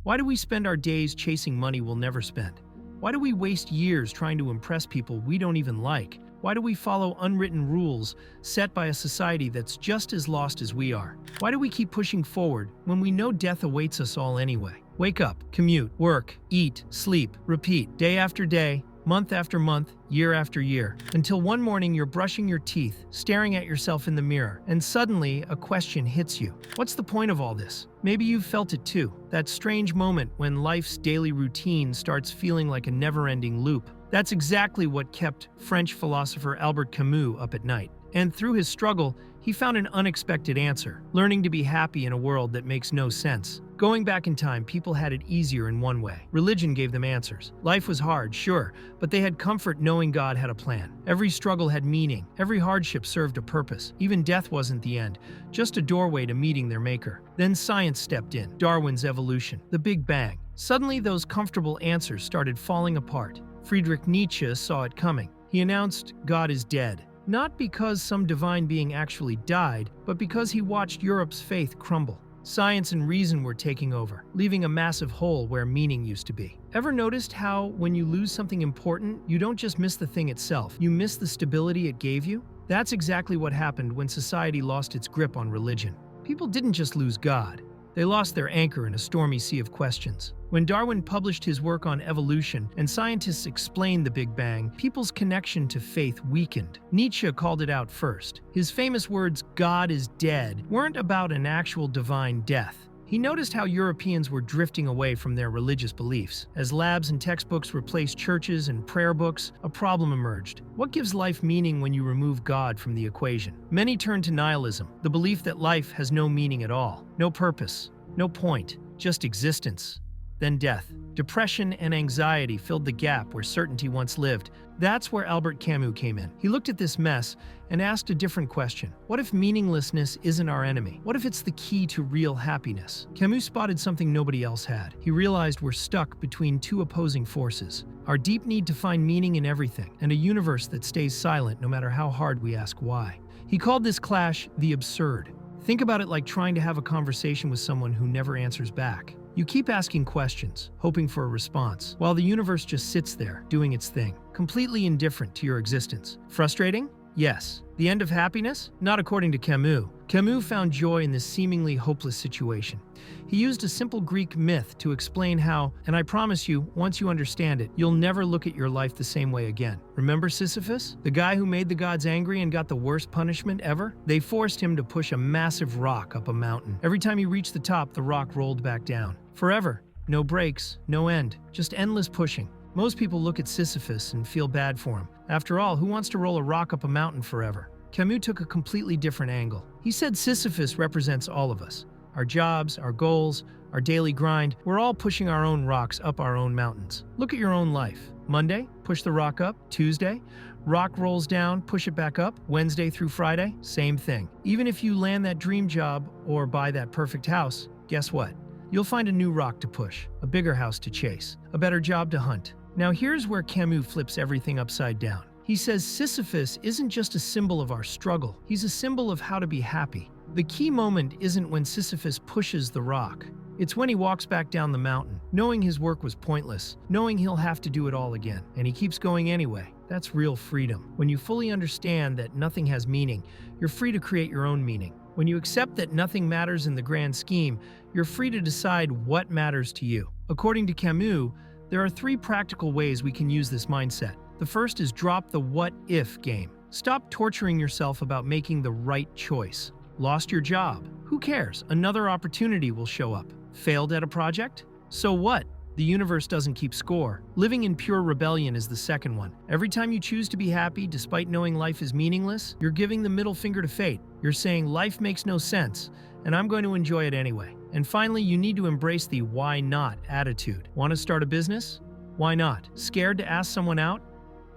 Why do we spend our days chasing money we'll never spend? Why do we waste years trying to impress people we don't even like? Why do we follow unwritten rules set by a society that's just as lost as we are? Why do we keep pushing forward when we know death awaits us all anyway? Wake up, commute, work, eat, sleep, repeat, day after day, month after month, year after year, until one morning you're brushing your teeth, staring at yourself in the mirror, and suddenly a question hits you. What's the point of all this? Maybe you've felt it too, that strange moment when life's daily routine starts feeling like a never-ending loop. That's exactly what kept French philosopher Albert Camus up at night. And through his struggle, he found an unexpected answer, learning to be happy in a world that makes no sense. Going back in time, people had it easier in one way. Religion gave them answers. Life was hard, sure, but they had comfort knowing God had a plan. Every struggle had meaning. Every hardship served a purpose. Even death wasn't the end, just a doorway to meeting their maker. Then science stepped in. Darwin's evolution, the Big Bang. Suddenly, those comfortable answers started falling apart. Friedrich Nietzsche saw it coming. He announced, "God is dead." Not because some divine being actually died, but because he watched Europe's faith crumble. Science and reason were taking over, leaving a massive hole where meaning used to be. Ever noticed how, when you lose something important, you don't just miss the thing itself, you miss the stability it gave you? That's exactly what happened when society lost its grip on religion. People didn't just lose God. They lost their anchor in a stormy sea of questions. When Darwin published his work on evolution and scientists explained the Big Bang, people's connection to faith weakened. Nietzsche called it out first. His famous words, "God is dead," weren't about an actual divine death. He noticed how Europeans were drifting away from their religious beliefs. As labs and textbooks replaced churches and prayer books, a problem emerged. What gives life meaning when you remove God from the equation? Many turned to nihilism, the belief that life has no meaning at all, no purpose, no point, just existence. Then death. Depression and anxiety filled the gap where certainty once lived. That's where Albert Camus came in. He looked at this mess and asked a different question. What if meaninglessness isn't our enemy? What if it's the key to real happiness? Camus spotted something nobody else had. He realized we're stuck between two opposing forces. Our deep need to find meaning in everything, and a universe that stays silent no matter how hard we ask why. He called this clash the absurd. Think about it like trying to have a conversation with someone who never answers back. You keep asking questions, hoping for a response, while the universe just sits there, doing its thing, completely indifferent to your existence. Frustrating? Yes. The end of happiness? Not according to Camus. Camus found joy in this seemingly hopeless situation. He used a simple Greek myth to explain how, and I promise you, once you understand it, you'll never look at your life the same way again. Remember Sisyphus? The guy who made the gods angry and got the worst punishment ever? They forced him to push a massive rock up a mountain. Every time he reached the top, the rock rolled back down. Forever. No breaks, no end, just endless pushing. Most people look at Sisyphus and feel bad for him. After all, who wants to roll a rock up a mountain forever? Camus took a completely different angle. He said Sisyphus represents all of us. Our jobs, our goals, our daily grind, we're all pushing our own rocks up our own mountains. Look at your own life. Monday, push the rock up. Tuesday, rock rolls down, push it back up. Wednesday through Friday, same thing. Even if you land that dream job or buy that perfect house, guess what? You'll find a new rock to push, a bigger house to chase, a better job to hunt. Now here's where Camus flips everything upside down. He says Sisyphus isn't just a symbol of our struggle, he's a symbol of how to be happy. The key moment isn't when Sisyphus pushes the rock. It's when he walks back down the mountain, knowing his work was pointless, knowing he'll have to do it all again, and he keeps going anyway. That's real freedom. When you fully understand that nothing has meaning, you're free to create your own meaning. When you accept that nothing matters in the grand scheme, you're free to decide what matters to you. According to Camus, there are 3 practical ways we can use this mindset. The first is drop the what-if game. Stop torturing yourself about making the right choice. Lost your job? Who cares? Another opportunity will show up. Failed at a project? So what? The universe doesn't keep score. Living in pure rebellion is the second one. Every time you choose to be happy despite knowing life is meaningless, you're giving the middle finger to fate. You're saying life makes no sense, and I'm going to enjoy it anyway. And finally, you need to embrace the why not attitude. Want to start a business? Why not? Scared to ask someone out?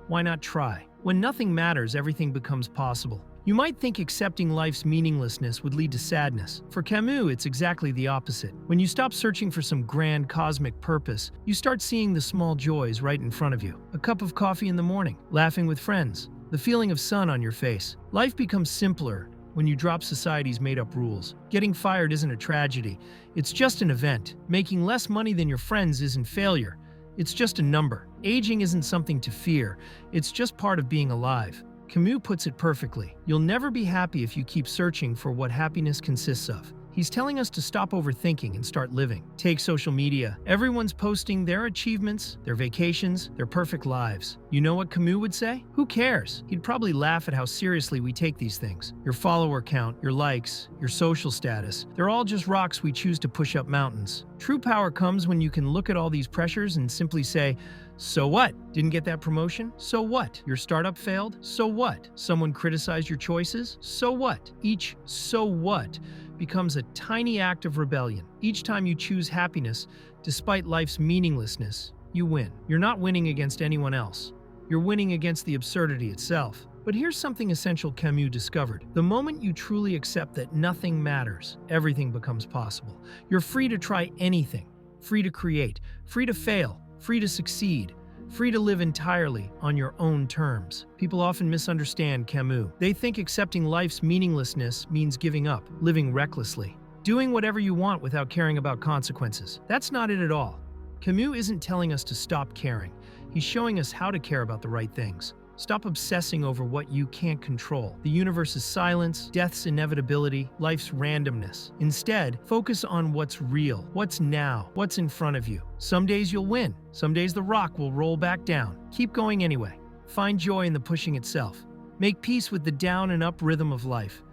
Why not try? When nothing matters, everything becomes possible. You might think accepting life's meaninglessness would lead to sadness. For Camus, it's exactly the opposite. When you stop searching for some grand cosmic purpose, you start seeing the small joys right in front of you. A cup of coffee in the morning, laughing with friends, the feeling of sun on your face. Life becomes simpler, when you drop society's made-up rules. Getting fired isn't a tragedy. It's just an event. Making less money than your friends isn't failure. It's just a number. Aging isn't something to fear. It's just part of being alive. Camus puts it perfectly. You'll never be happy if you keep searching for what happiness consists of. He's telling us to stop overthinking and start living. Take social media. Everyone's posting their achievements, their vacations, their perfect lives. You know what Camus would say? Who cares? He'd probably laugh at how seriously we take these things. Your follower count, your likes, your social status, they're all just rocks we choose to push up mountains. True power comes when you can look at all these pressures and simply say, so what? Didn't get that promotion? So what? Your startup failed? So what? Someone criticized your choices? So what? Each so what becomes a tiny act of rebellion. Each time you choose happiness, despite life's meaninglessness, you win. You're not winning against anyone else. You're winning against the absurdity itself. But here's something essential Camus discovered. The moment you truly accept that nothing matters, everything becomes possible. You're free to try anything, free to create, free to fail, free to succeed, free to live entirely on your own terms. People often misunderstand Camus. They think accepting life's meaninglessness means giving up, living recklessly, doing whatever you want without caring about consequences. That's not it at all. Camus isn't telling us to stop caring. He's showing us how to care about the right things. Stop obsessing over what you can't control. The universe's silence, death's inevitability, life's randomness. Instead, focus on what's real, what's now, what's in front of you. Some days you'll win. Some days the rock will roll back down. Keep going anyway. Find joy in the pushing itself. Make peace with the down and up rhythm of life.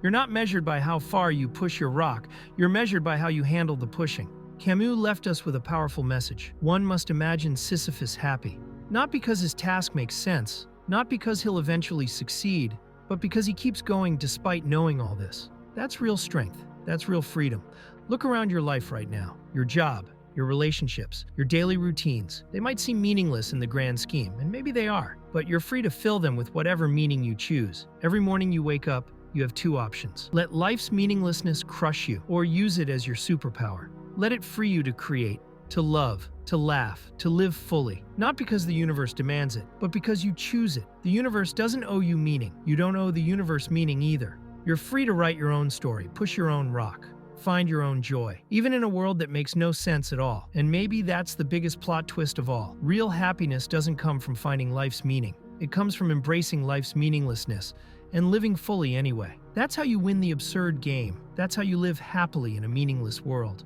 You're not measured by how far you push your rock. You're measured by how you handle the pushing. Camus left us with a powerful message. One must imagine Sisyphus happy. Not because his task makes sense, not because he'll eventually succeed, but because he keeps going despite knowing all this. That's real strength. That's real freedom. Look around your life right now. Your job, your relationships, your daily routines. They might seem meaningless in the grand scheme, and maybe they are, but you're free to fill them with whatever meaning you choose. Every morning you wake up, you have two options. Let life's meaninglessness crush you, or use it as your superpower. Let it free you to create, to love, to laugh, to live fully. Not because the universe demands it, but because you choose it. The universe doesn't owe you meaning. You don't owe the universe meaning either. You're free to write your own story, push your own rock, find your own joy, even in a world that makes no sense at all. And maybe that's the biggest plot twist of all. Real happiness doesn't come from finding life's meaning. It comes from embracing life's meaninglessness and living fully anyway. That's how you win the absurd game. That's how you live happily in a meaningless world.